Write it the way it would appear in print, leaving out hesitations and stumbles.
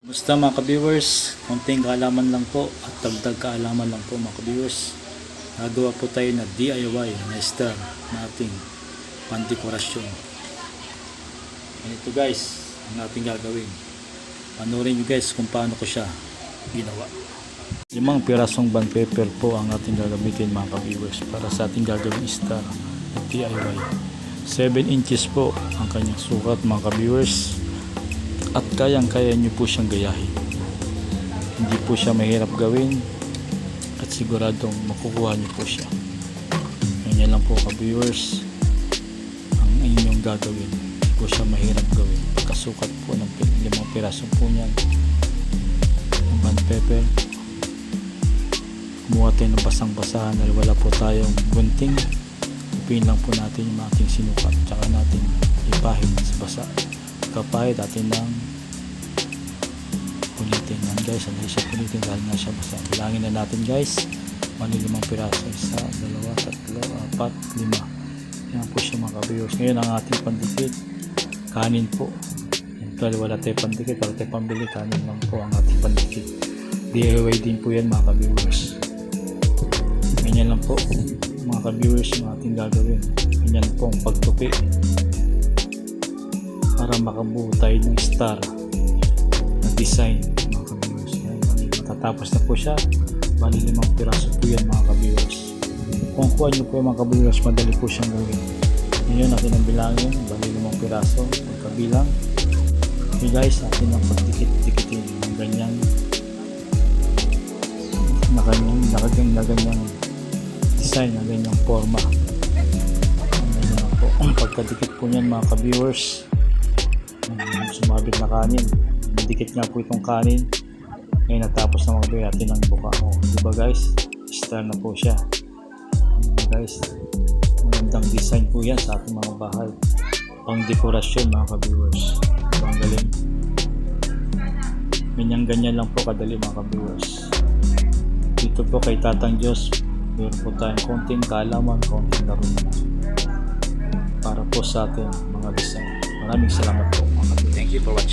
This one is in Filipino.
Musta mga ka-viewers, konting kaalaman lang po at dagdag kaalaman lang po mga ka-viewers. Nagawa po tayo na DIY na star na ating pandekorasyon. Ito guys, ang ating gagawin. Panoorin nyo guys kung paano ko siya ginawa. 5 pirasong band paper po ang ating gagamitin mga ka-viewers para sa ating gagawin star na DIY. 7 inches po ang kanyang sukat mga ka-viewers. At kayang-kaya nyo po siyang gayahin. Hindi po siya mahirap gawin at siguradong makukuha nyo po siya. Ganyan lang po ka-viewers ang inyong gagawin. Hindi po siya mahirap gawin. Pagkasukat po ng 5 piraso po niyan ng band paper, kumuha tayo ng basang-basahan dahil wala po tayong gunting. Upin lang po natin yung ating sinukat tsaka natin ipahid sa basa. Kapahid natin ng punitin yan guys. Hindi siya punitin dahil nga siya basa. Bilangin na natin guys. 5 piraso. 1, 2, 3, 4, 5. Yan po siya mga ka-viewers. Ngayon ang ating pandikit. Kanin po. Dahil wala tayo pandikit. Wala tayo pambili. Kanin lang po ang ating pandikit. DIY din po yan mga ka-viewers. Ganyan lang po mga ka-viewers yung ating gagawin. Ganyan po ang pagtupi para makabuo tayo ng star na design mga ka-viewers. Matatapos na po siya. Bali 5 piraso po yan mga ka-viewers. Kung kuha nyo po yung mga ka-viewers, madali po siyang gawin. Ngayon natin ang bilangin. Bali 5 piraso pagkabilang. Okay guys, atin ang pagdikit-dikitin ng ganyan na ganyang design, na ganyang forma. Ganyan po ang pagkadikit po niyan mga ka-viewers. Sumabit na kanin, dikit nga po itong kanin. Ngayon natapos na magbigay natin ng buka. Diba guys, star na po siya. Guys, magandang design po yan sa ating mga bahay, pang dekorasyon mga ka-viewers. Ang galing. Ganyan lang po kadali mga ka-viewers. Dito po kay Tatang Diyos, meron po tayong konting kaalaman, konting karunan para po sa ating mga design. Maraming salamat po mga ka-viewers. Thank you for watching.